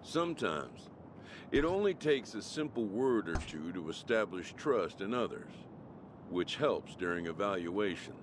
Sometimes, it only takes a simple word or two to establish trust in others, which helps during evaluations.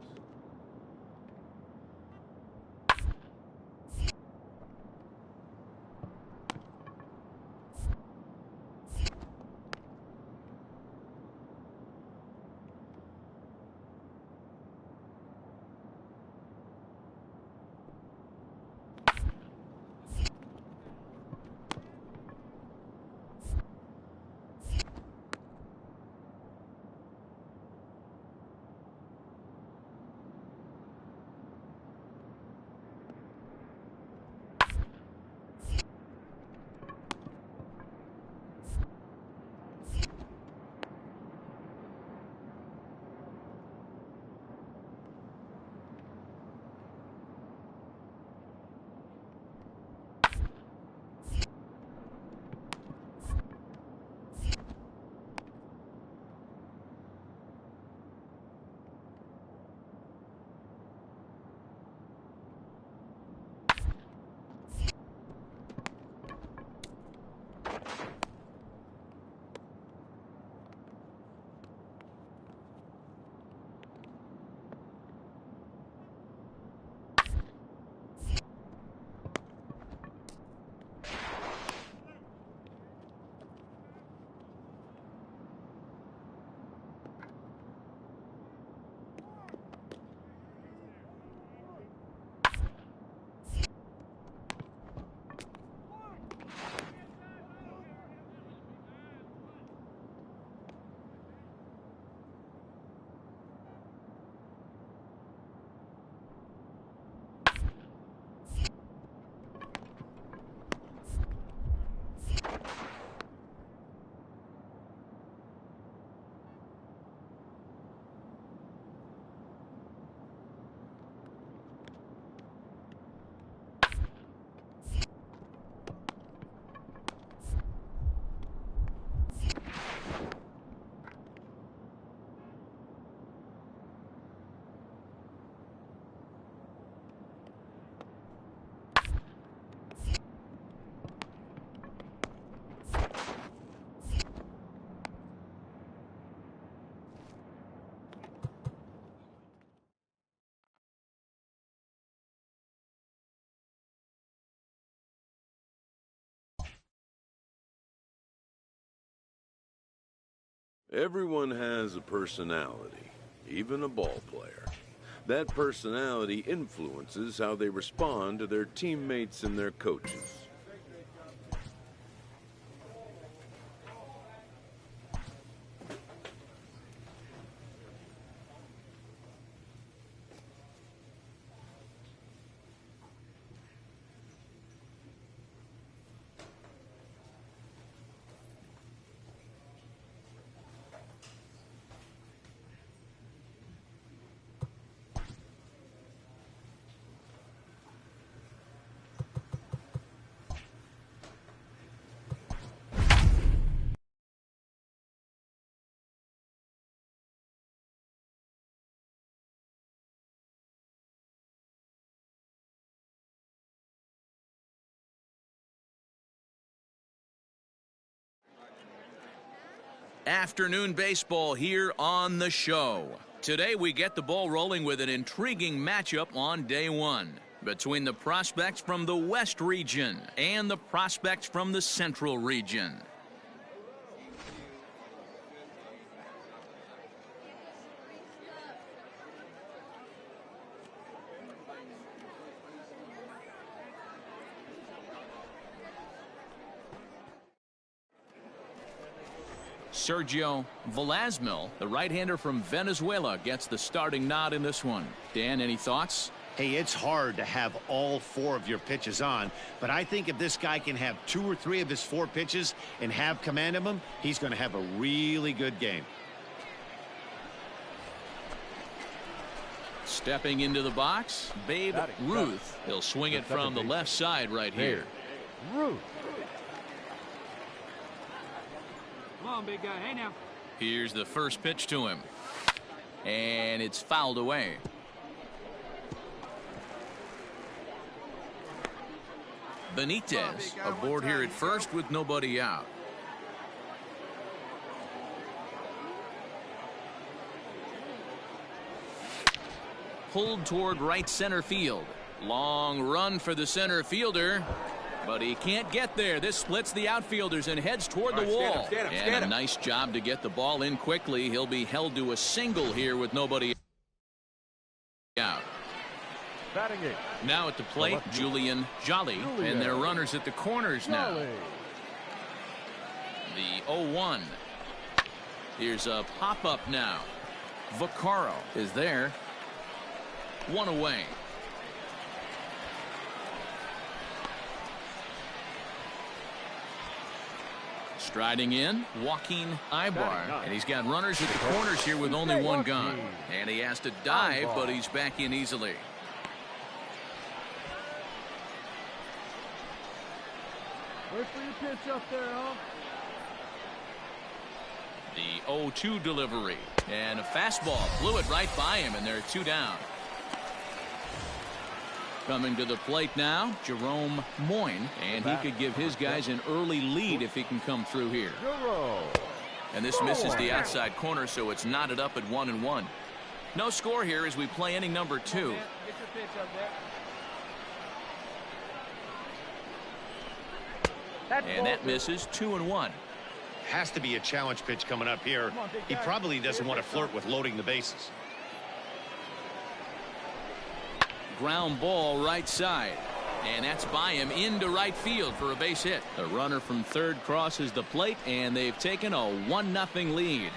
Everyone has a personality, even a ball player. That personality influences how they respond to their teammates and their coaches. Afternoon baseball here on the show. Today we get the ball rolling with an intriguing matchup on day one between the prospects from the West region and the prospects from the Central region. Sergio Velazquez, the right-hander from Venezuela, gets the starting nod in this one. Dan, any thoughts? Hey, it's hard to have all four of your pitches on, but I think if this guy can have 2 or 3 of his 4 pitches and have command of them, he's going to have a really good game. Stepping into the box, Babe Ruth. He'll swing it from the left side right here. Ruth. Come on, big guy. Hey, now. Here's the first pitch to him. And it's fouled away. Benitez aboard here at first with nobody out. Pulled toward right center field. Long run for the center fielder, but he can't get there. This splits the outfielders and heads toward the wall. And a nice job to get the ball in quickly. He'll be held to a single here with nobody out. Now at the plate, Julian Jolly, and their runners at the corners now. The 0-1. Here's a pop-up now. Vaccaro is there. One away. Striding in, Joaquin Ibar, and he's got runners at the corners here with only one gone. And he has to dive, but he's back in easily. Wait for your pitch up there, huh? The 0-2 delivery, and a fastball blew it right by him, and they're two down. Coming to the plate now, Jerome Moyne, and he could give his guys an early lead if he can come through here. And this misses the outside corner, so it's knotted up at 1-1. No score here as we play inning number 2. And that misses 2-1. Has to be a challenge pitch coming up here. He probably doesn't want to flirt with loading the bases. Ground ball right side, and that's by him into right field for a base hit. The runner from third crosses the plate, and they've taken a 1-0 lead.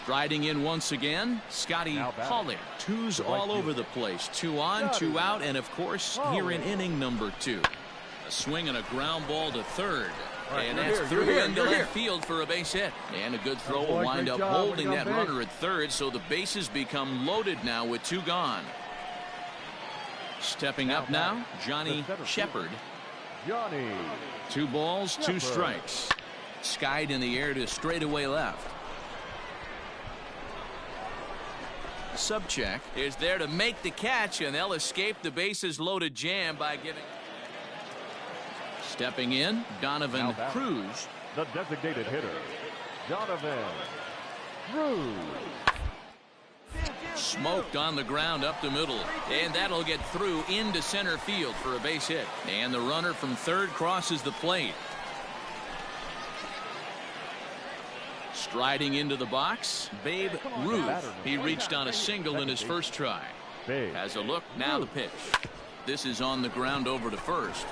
Striding in once again, Scotty Hawley. Twos all over the place. 2 on, 2 out, and of course here in inning number 2. A swing and a ground ball to third. And that's through into left field for a base hit. And a good throw will wind up holding that runner at third, so the bases become loaded now with 2 gone. Stepping up now, Johnny Shepard. 2 balls, 2 strikes. Skied in the air to straightaway left. Subcheck is there to make the catch, and they'll escape the bases loaded jam by giving. Stepping in, Donovan Cruz. The designated hitter, Donovan Cruz. Smoked on the ground up the middle, and that'll get through into center field for a base hit. And the runner from third crosses the plate. Striding into the box, Babe Ruth. He reached on a single in his first try. Has a look, now the pitch. This is on the ground over to first.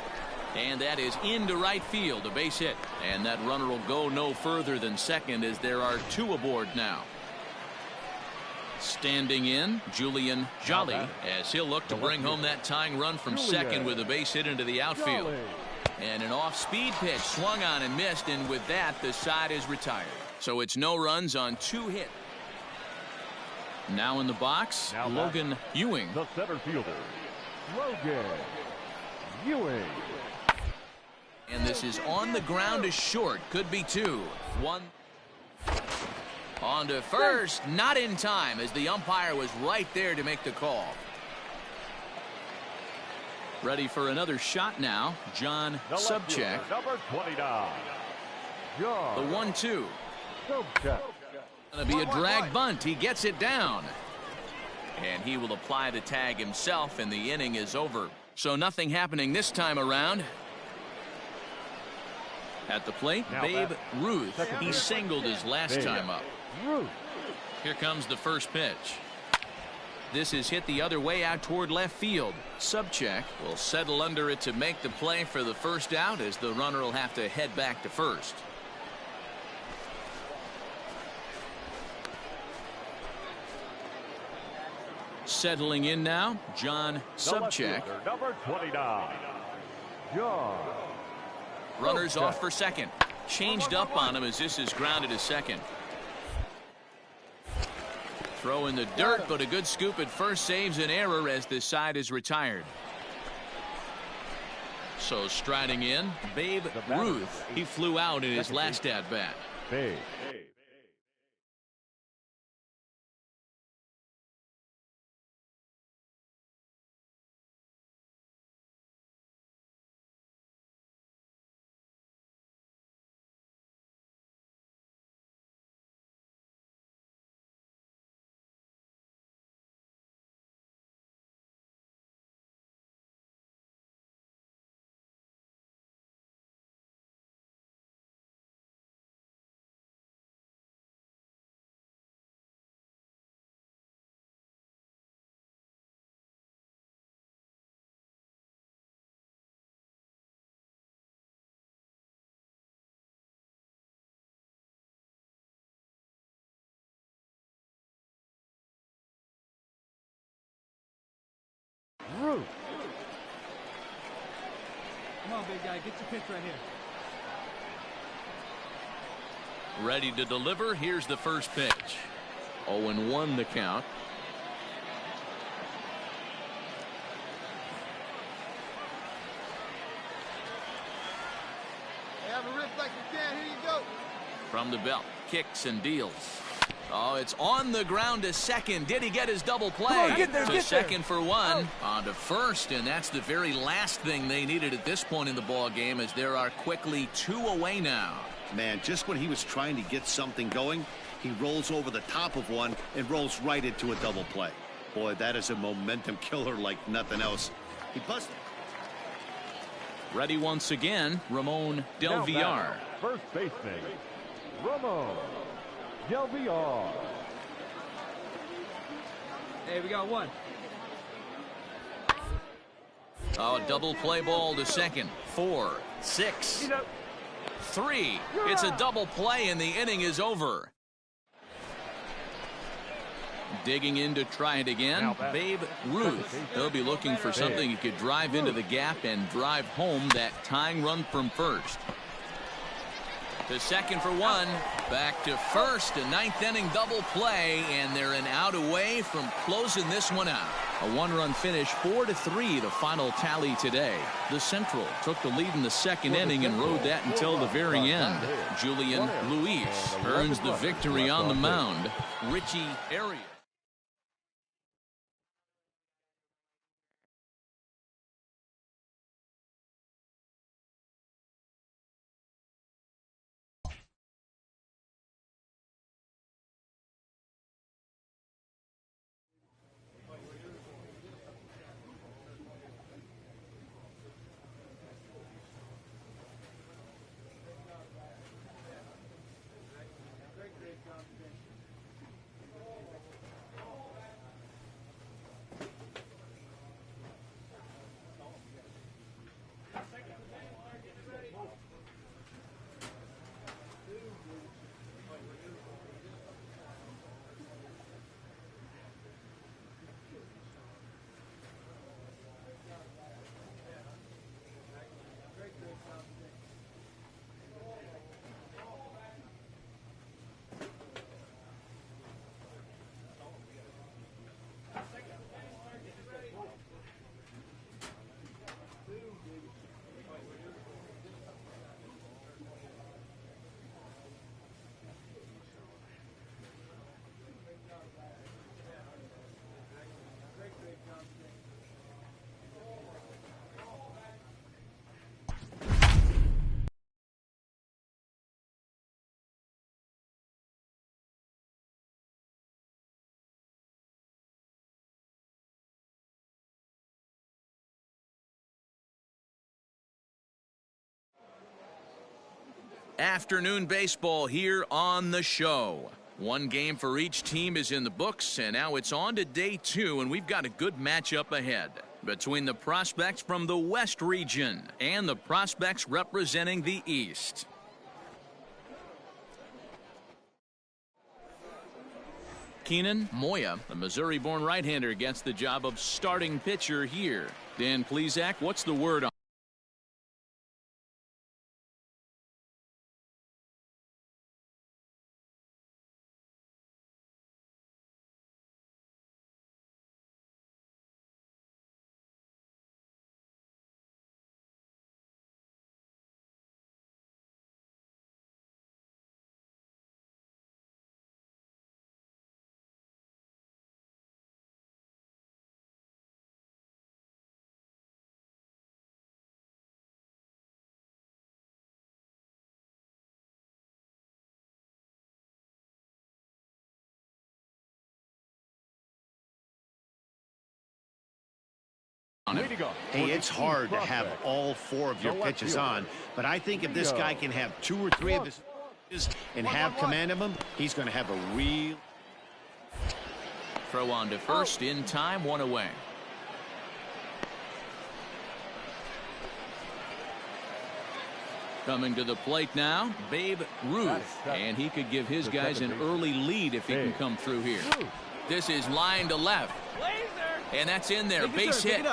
And that is into right field, a base hit. And that runner will go no further than second as there are 2 aboard now. Standing in, Julian Jolly, as he'll look to bring home that tying run from second with a base hit into the outfield. And an off-speed pitch swung on and missed, and with that, the side is retired. So it's no runs on 2 hits. Now in the box, Logan Ewing. The center fielder, Logan Ewing. And this is on the ground to short. Could be 2. 1. On to first. Not in time as the umpire was right there to make the call. Ready for another shot now. John Subcheck. Number 29. John. The 1-2. Subcheck. Going to be a drag bunt. He gets it down. And he will apply the tag himself, and the inning is over. So nothing happening this time around. At the plate, Babe Ruth. He singled his last time up. Here comes the first pitch. This is hit the other way out toward left field. Subcheck will settle under it to make the play for the first out, as the runner will have to head back to first. Settling in now, John Subcheck. Number 29. John. Runners off for second. Changed up on him as this is grounded to second. Throw in the dirt, but a good scoop at first saves an error as this side is retired. So striding in, Babe Ruth. He flew out in his last at-bat. Ruth. Come on, big guy. Get your pitch right here. Ready to deliver. Here's the first pitch. 0-1 the count. Hey, have a rip like you can. Here you go. From the belt, kicks and deals. Oh, it's on the ground to second. Did he get his double play? Get there, to second for one. On to first, and that's the very last thing they needed at this point in the ball game, as there are quickly 2 away now. Man, just when he was trying to get something going, he rolls over the top of one and rolls right into a double play. Boy, that is a momentum killer like nothing else. He busted. Ready once again, Ramon Del Now Villar. batting, first baseman, Ramon Del Villar. Hey, we got one. Oh, double play ball to second. 4, 6, 3. It's a double play, and the inning is over. Digging in to try it again, Babe Ruth. He'll be looking for something he could drive into the gap and drive home that tying run from first. To second for one. Back to first. A 9th inning double play, and they're an out away from closing this one out. A 1-run finish, 4-3, the final tally today. The Central took the lead in the second inning and rode that until the very end. Julian Luis earns the victory on the mound. Richie Arias. Afternoon baseball here on the show. One game for each team is in the books, and now it's on to day 2, and we've got a good matchup ahead between the prospects from the West region and the prospects representing the East. Keenan Moya, the Missouri-born right-hander, gets the job of starting pitcher here. Dan Plesac, what's the word on? Hey, it's hard to have all 4 of your pitches on, but I think if this guy can have 2 or 3 of his pitches and have command of them, he's going to have a real... Throw on to first in time, 1 away. Coming to the plate now, Babe Ruth, and he could give his guys an early lead if he can come through here. This is line to left, and that's in there. Base hit.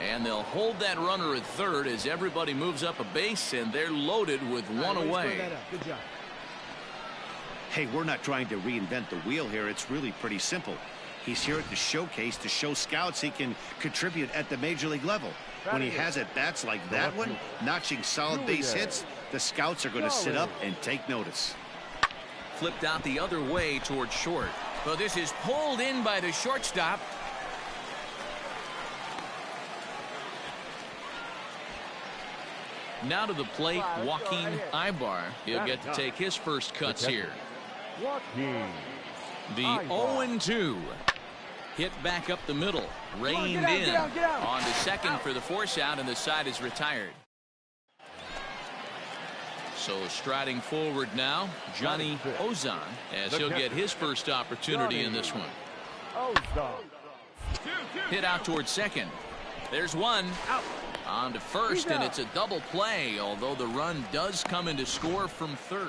And they'll hold that runner at third as everybody moves up a base, and they're loaded with one away. Good job. Hey, we're not trying to reinvent the wheel here. It's really pretty simple. He's here at the showcase to show scouts he can contribute at the major league level. When he has at-bats like that one, notching solid base hits, the scouts are going to sit up and take notice. Flipped out the other way towards short. But this is pulled in by the shortstop. Now to the plate, Joaquin Ibar. He'll get to take his first cuts here. The 0-2. Hit back up the middle. Reined in. On to second for the force out, and the side is retired. So striding forward now, Johnny Ozon, as he'll get his first opportunity in this one. Hit out towards second. There's one. On to first, and it's a double play, although the run does come into score from third.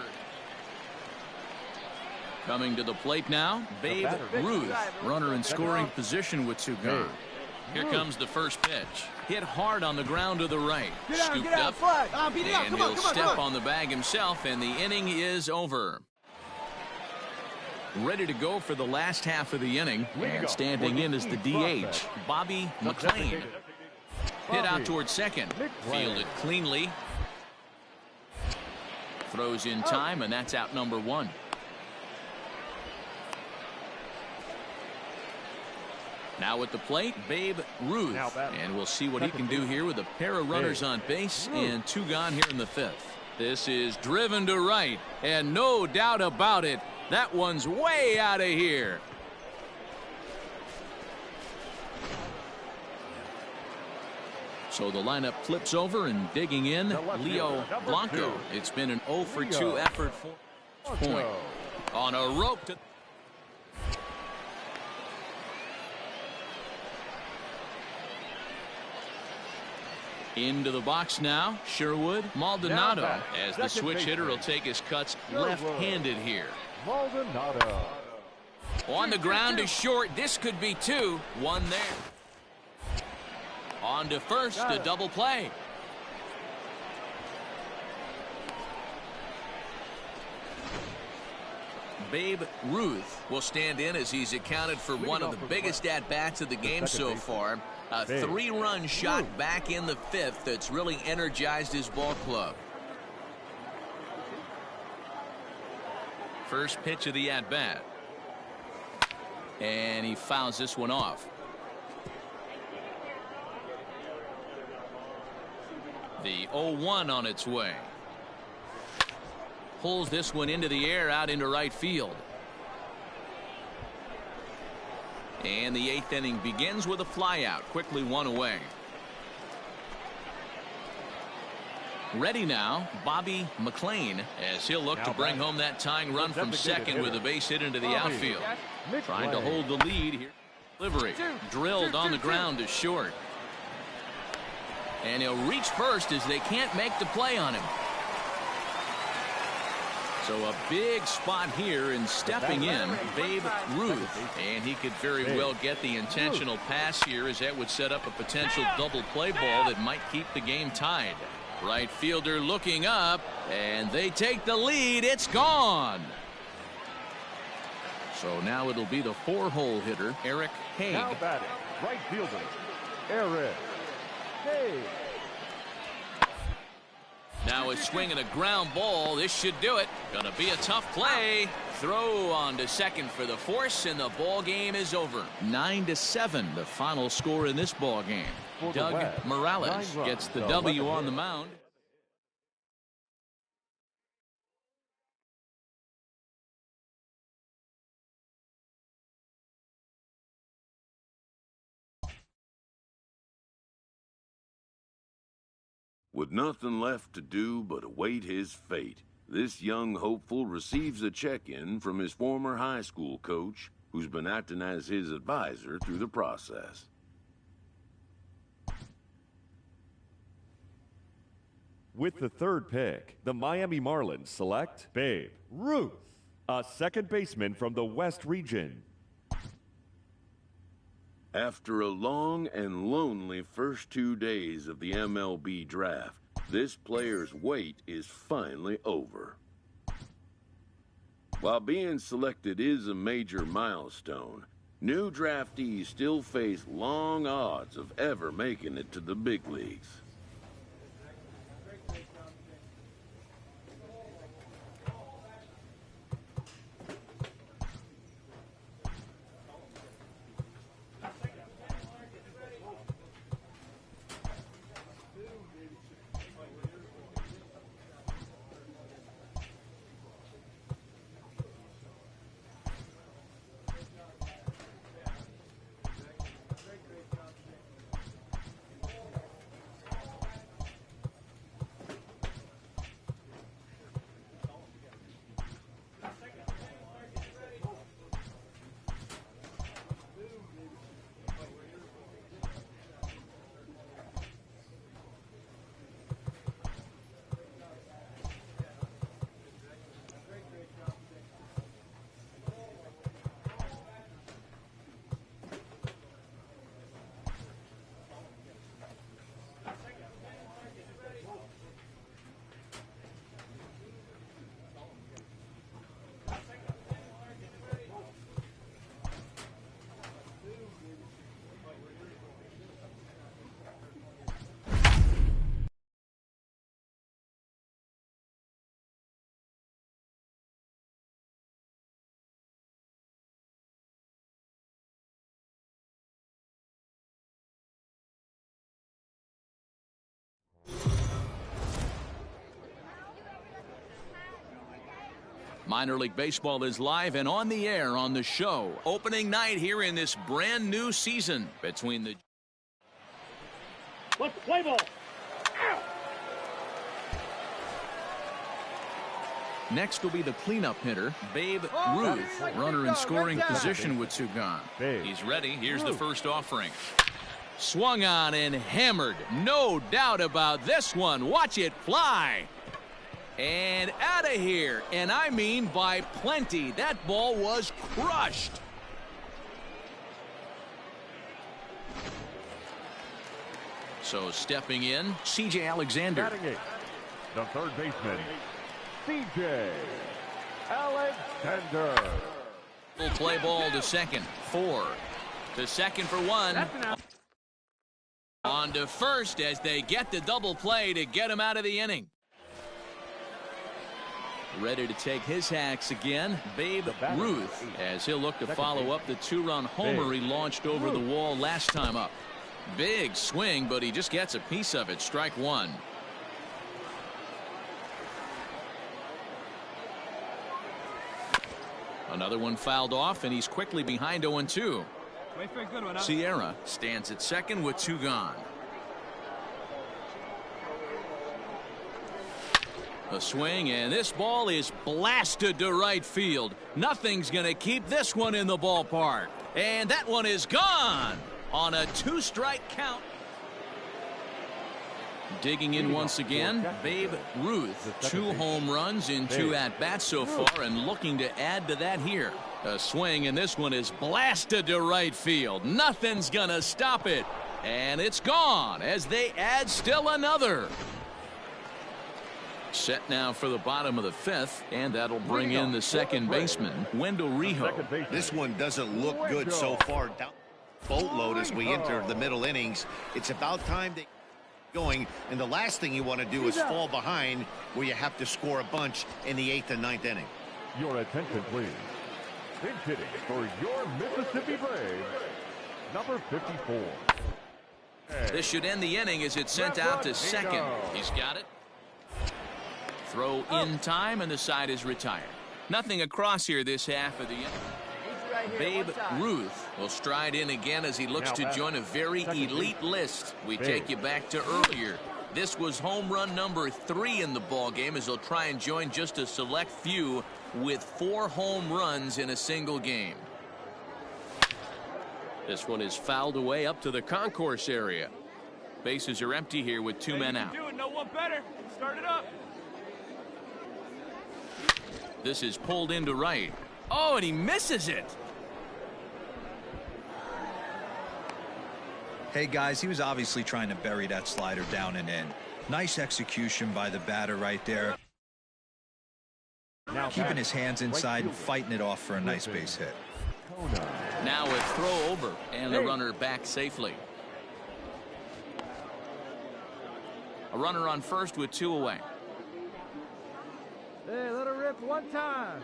Coming to the plate now, Babe Ruth. Runner in scoring position with two gone. Here comes the first pitch. Hit hard on the ground to the right. Scooped up, and he'll step on the bag himself, and the inning is over. Ready to go for the last half of the inning, and standing in is the DH, Bobby McLean. Hit out towards second. Fielded cleanly. Throws in time, and that's out number one. Now at the plate, Babe Ruth. And we'll see what he can do here with a pair of runners on base and two gone here in the fifth. This is driven to right, and no doubt about it, that one's way out of here. So the lineup flips over, and digging in, Leo Blanco. It's been an 0-for-2 effort for point. On a rope to... Into the box now, Sherwood Maldonado, as the switch hitter will take his cuts left-handed here. Maldonado. On the ground to short. This could be two. One there. On to first, a double play. Babe Ruth will stand in as he's accounted for one of the biggest at-bats of the game so far. A three-run shot back in the fifth that's really energized his ball club. First pitch of the at-bat. And he fouls this one off. The 0-1 on its way. Pulls this one into the air out into right field. And the eighth inning begins with a flyout. Quickly one away. Ready now, Bobby McLean, as he'll look to bring home that tying run from second with a base hit into the outfield. Trying to hold the lead here. Delivery drilled on the ground to short. And he'll reach first as they can't make the play on him. So a big spot here, and stepping in, Babe Ruth. And he could very well get the intentional pass here, as that would set up a potential double play ball that might keep the game tied. Right fielder looking up, and they take the lead. It's gone. So now it'll be the four-hole hitter, Eric Haig. Now batting, right fielder, Eric Haig. Now a swing and a ground ball. This should do it. Gonna be a tough play. Throw on to second for the force, and the ball game is over. 9-7, the final score in this ball game. Doug Morales gets the W on the mound. With nothing left to do but await his fate, this young hopeful receives a check-in from his former high school coach, who's been acting as his advisor through the process. With the third pick, the Miami Marlins select Babe Ruth, a second baseman from the West region. After a long and lonely first 2 days of the MLB draft, this player's wait is finally over. While being selected is a major milestone, new draftees still face long odds of ever making it to the big leagues. Minor League Baseball is live and on the air on the show. Opening night here in this brand new season between the... Let's play ball. Next will be the cleanup hitter, Babe Ruth. Runner in scoring position with two gone. He's ready. Here's the first offering. Swung on and hammered. No doubt about this one. Watch it fly. And out of here. And I mean by plenty. That ball was crushed. So stepping in, C.J. Alexander. Batting eighth, the third baseman, C.J. Alexander. Full play ball to second. 4 to second for 1. On to first as they get the double play to get him out of the inning. Ready to take his hacks again, Babe Ruth, as he'll look to follow up the 2-run homer he launched over the wall last time up. Big swing, but he just gets a piece of it. Strike one. Another one fouled off, and he's quickly behind 0-2. Wait for a good one, huh? Sierra stands at second with 2 gone. A swing, and this ball is blasted to right field. Nothing's going to keep this one in the ballpark. And that one is gone on a 2-strike count. Digging in once again, Babe Ruth. 2 home runs in 2 at-bats so far, and looking to add to that here. A swing, and this one is blasted to right field. Nothing's going to stop it. And it's gone as they add still another. Set now for the bottom of the 5th, and that'll bring in the second baseman, Wendell Rijo. This one doesn't look good so far. Down boatload as we enter the middle innings. It's about time to going, and the last thing you want to do is fall behind where you have to score a bunch in the 8th and 9th inning. Your attention, please. Pinch hitting for your Mississippi Braves, number 54. This should end the inning as it's sent out to second. He's got it. Throw in time, and the side is retired. Nothing across here this half of the inning. Babe Ruth will stride in again as he looks to join a very elite list. We take you back to earlier. This was home run number 3 in the ball game as he'll try and join just a select few with 4 home runs in a single game. This one is fouled away up to the concourse area. Bases are empty here with 2 men out. No one better. Start it up. This is pulled into right. Oh, and he misses it. Hey, guys, he was obviously trying to bury that slider down and in. Nice execution by the batter right there. Now Keeping his hands inside and fighting it off for a nice base hit. Now a throw over, and the runner back safely. A runner on first with 2 away. Hey, let her rip one time.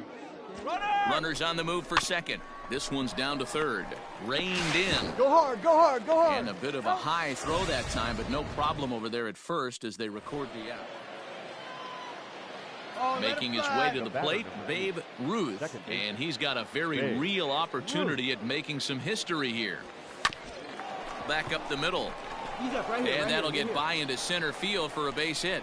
Runners on the move for second. This one's down to third. Reined in. Go hard, go hard, go hard. And a bit of a high throw that time, but no problem over there at first as they record the out. Making his way to the plate, Babe Ruth. And he's got a very real opportunity at making some history here. Back up the middle. And that'll get by into center field for a base hit.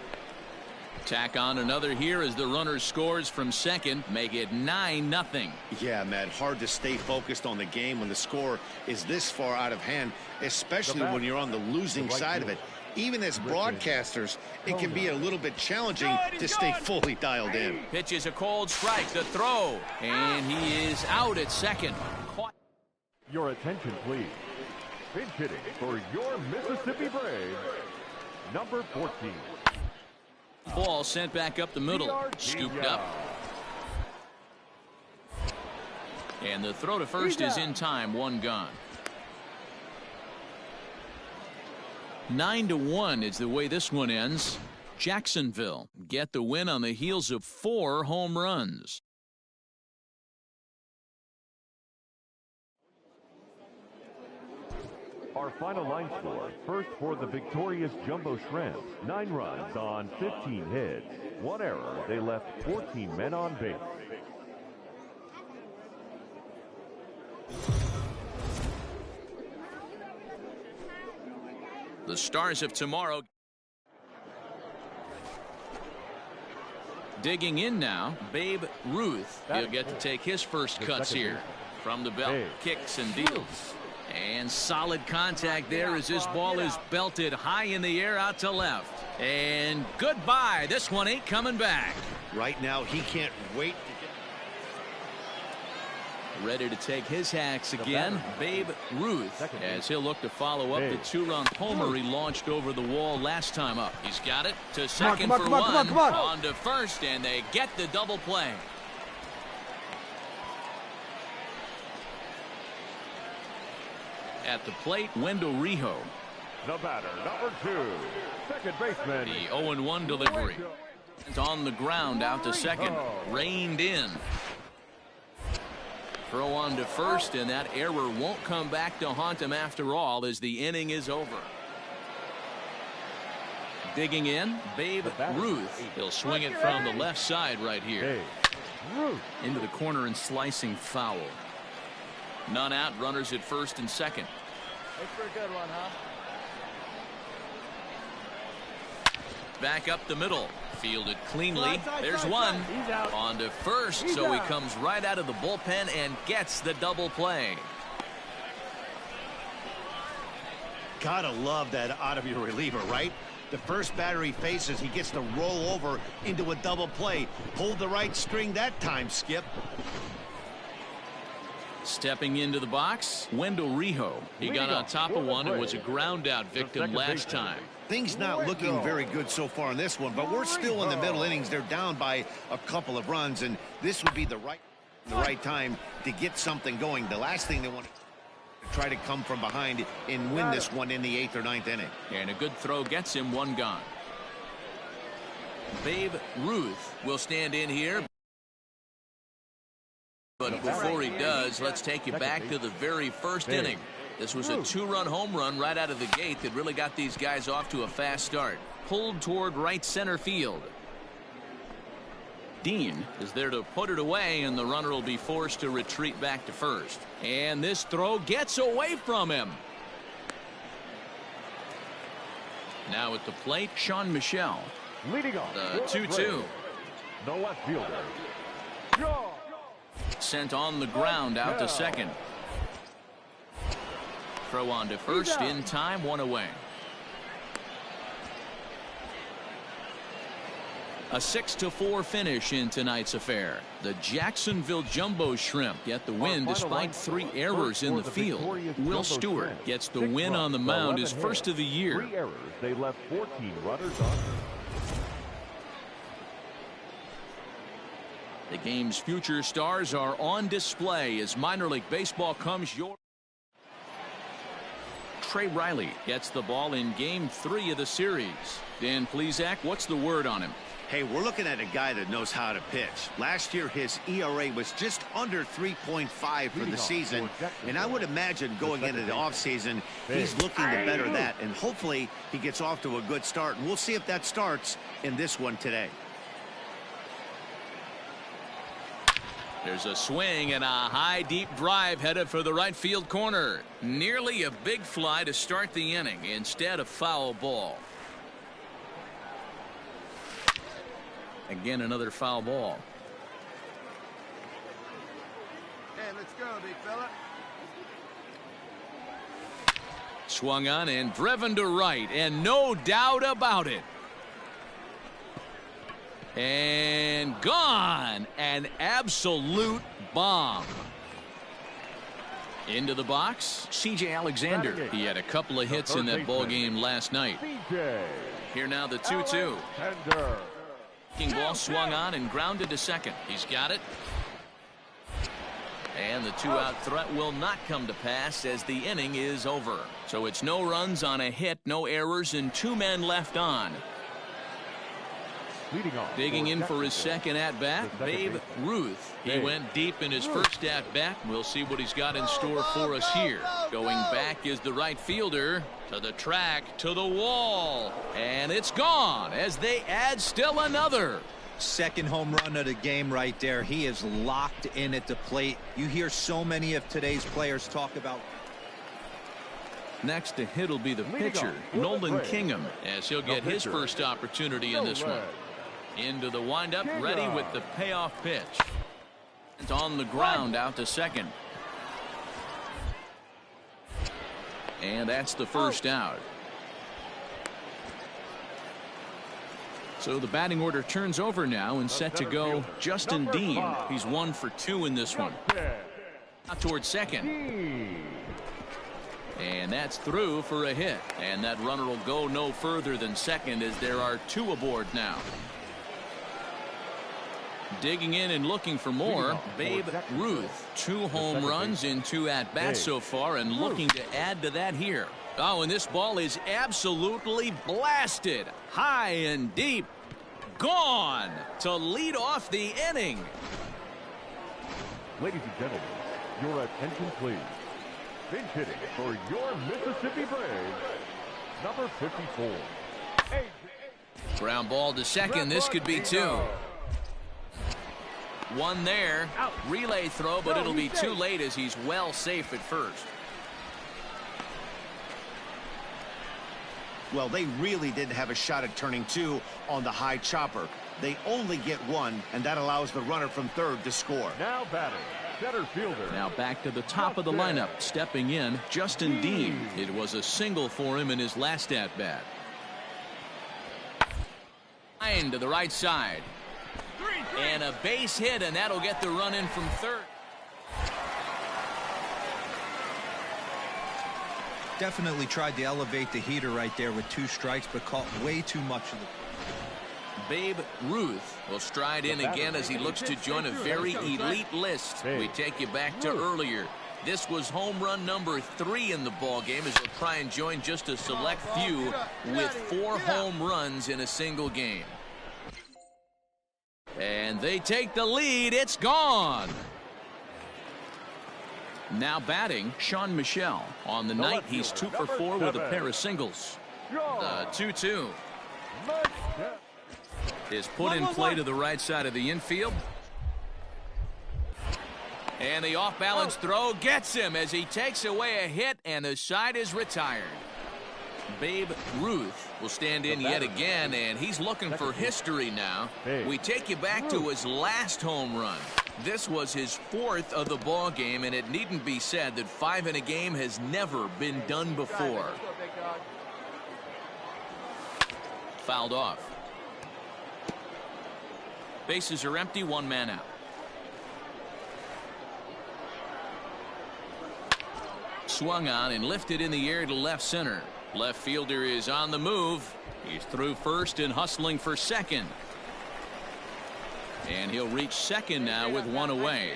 Tack on another here as the runner scores from second, make it 9-0. Yeah, Matt, hard to stay focused on the game when the score is this far out of hand, especially when you're on the losing side of it. Even as broadcasters, it can be a little bit challenging to stay fully dialed in. Pitches a cold strike, the throw, and he is out at second. Your attention, please. Pinch hitting for your Mississippi Braves, number 14. Ball sent back up the middle, scooped up. And the throw to first is in time, 1 gone. 9-1 is the way this one ends. Jacksonville get the win on the heels of 4 home runs. Our final line score, first for the victorious Jumbo Shrimp, 9 runs on 15 hits. 1 error, they left 14 men on base. The Stars of tomorrow. Digging in now, Babe Ruth. He'll get to take his first cuts here. From the belt, kicks and deals. And solid contact there as this ball is belted high in the air out to left. And goodbye. This one ain't coming back. Right now, he can't wait to get... Ready to take his hacks again, Babe Ruth, as he'll look to follow up the 2-run homer he launched over the wall last time up. He's got it to second for one, on to first, and they get the double play. At the plate, Wendell Rijo. The batter, number 2, second baseman. The 0-1 delivery. It's on the ground out to second. Reined in. Throw on to first, and that error won't come back to haunt him after all as the inning is over. Digging in, Babe Ruth. He'll swing it from the left side right here. Into the corner and slicing foul. None out, runners at first and second. Thanks for a good one, huh? Back up the middle. Fielded cleanly. There's one. On to first, so he comes right out of the bullpen and gets the double play. Gotta love that out of your reliever, right? The first batter he faces, he gets to roll over into a double play. Pulled the right string that time, Skip. Stepping into the box, Wendell Rijo. He got on top of one and was a ground out victim last time. Things not looking very good so far in this one, but we're still in the middle innings. They're down by a couple of runs, and this would be the right time to get something going. The last thing they want to try to come from behind and win this one in the 8th or 9th inning. And a good throw gets him 1 gone. Babe Ruth will stand in here. But before he does, let's take you back to the very first inning. This was a 2-run home run right out of the gate that really got these guys off to a fast start. Pulled toward right center field. Dean is there to put it away, and the runner will be forced to retreat back to first. And this throw gets away from him. Now at the plate, Sean Michel. Leading off the 2-2. The left fielder. Sent on the ground out to second. Throw on to first in time, 1 away. A 6-4 finish in tonight's affair. The Jacksonville Jumbo Shrimp get the win despite 3 errors in the field. Will Stewart gets the win on the mound, his first of the year. 3 errors. They left 14 runners on. The game's future stars are on display as minor league baseball comes your Trey Riley gets the ball in game 3 of the series. Dan Plesac, what's the word on him? Hey, we're looking at a guy that knows how to pitch. Last year, his ERA was just under 3.5 for the season. And I would imagine going into the offseason, he's looking to better that. And hopefully, he gets off to a good start. And we'll see if that starts in this one today. There's a swing and a high deep drive headed for the right field corner. Nearly a big fly to start the inning. Instead, a foul ball. Again, another foul ball. Hey, let's go, big fella. Swung on and driven to right, and no doubt about it. And gone. An absolute bomb. Into the box, C.J. Alexander. He had a couple of hits in that ball game last night. Here now the 2-2. Ball swung on and grounded to second. He's got it. And the 2-out threat will not come to pass as the inning is over. So it's no runs on a hit, no errors, and 2 men left on. Digging in for his second at-bat, Babe Ruth. He went deep in his first at-bat. We'll see what he's got in store for us here. Going back is the right fielder. To the track, to the wall. And it's gone as they add still another. Second home run of the game right there. He is locked in at the plate. You hear so many of today's players talk about. Next to hit will be the pitcher, Nolan Kingham, as he'll get his first opportunity in this one. Into the windup, ready with the payoff pitch. It's on the ground, out to second. And that's the first out. So the batting order turns over now and set to go Justin Dean. He's 1 for 2 in this one. Out towards second. And that's through for a hit. And that runner will go no further than second as there are 2 aboard now. Digging in and looking for more, Babe Ruth. 2 home runs in 2 at-bats so far and looking to add to that here. Oh, and this ball is absolutely blasted. High and deep. Gone to lead off the inning. Ladies and gentlemen, your attention please. Pinch hitting for your Mississippi Braves, number 54. Ground ball to second. This could be 2. One there. Relay throw, but it'll be too late as he's well safe at first. Well, they really didn't have a shot at turning 2 on the high chopper. They only get 1, and that allows the runner from third to score. Now batting, center fielder. Now back to the top of the lineup. Stepping in, Justin Dean. It was a single for him in his last at-bat. To the right side. And a base hit, and that'll get the run in from third. Definitely tried to elevate the heater right there with 2 strikes, but caught way too much of the. Babe Ruth will stride in again as he looks to join a very elite list. We take you back to earlier. This was home run number 3 in the ball game as he'll try and join just a select few with 4 home runs in a single game. And they take the lead. It's gone. Now batting, Sean Michelle. On the night, he's 2 for 4 with a pair of singles. The 2-2 is put in play to the right side of the infield. And the off-balance throw gets him as he takes away a hit, and the side is retired. Babe Ruth will stand in yet again, and he's looking for history now. We take you back to his last home run. This was his 4th of the ball game, and it needn't be said that 5 in a game has never been done before. Fouled off. Bases are empty, one man out. Swung on and lifted in the air to left center. Left fielder is on the move. He's through first and hustling for second. And he'll reach second now with one away.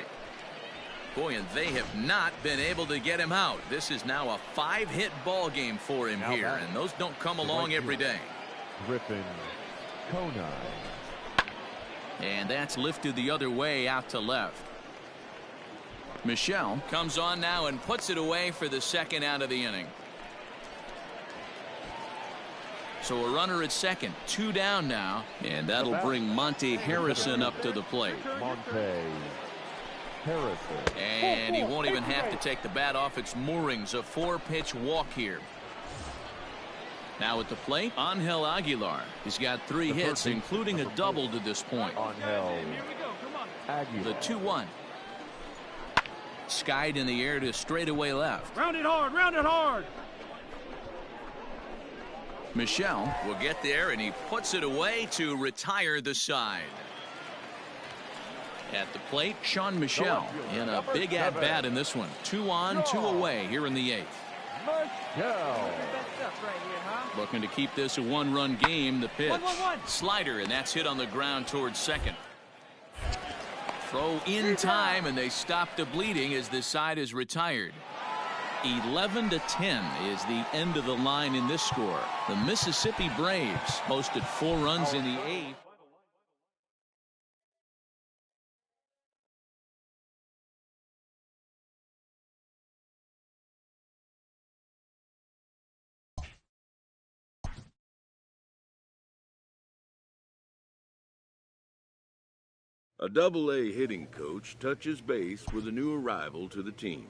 Boy, and they have not been able to get him out. This is now a 5-hit ball game for him here, and those don't come along every day. Griffin Conine. And that's lifted the other way out to left. Michelle comes on now and puts it away for the second out of the inning. So a runner at second, 2 down now, and that'll bring Monte Harrison up to the plate. Monte Harrison. And he won't even have to take the bat off its moorings. A 4-pitch walk here. Now at the plate, Angel Aguilar. He's got 3 hits, including a double to this point. Angel Aguilar. The 2-1. Skied in the air to straightaway left. Round it hard, round it hard. Michelle will get there, and he puts it away to retire the side. At the plate, Sean Michelle in a big at-bat in this one. 2 on, 2 away here in the 8th. Michelle. Looking to keep this a 1-run game. The pitch. 1-1-1. Slider, and that's hit on the ground towards second. Throw in time, and they stop the bleeding as this side is retired. 11-10 is the end of the line in this score. The Mississippi Braves posted 4 runs in the 8th. A Double-A hitting coach touches base with a new arrival to the team.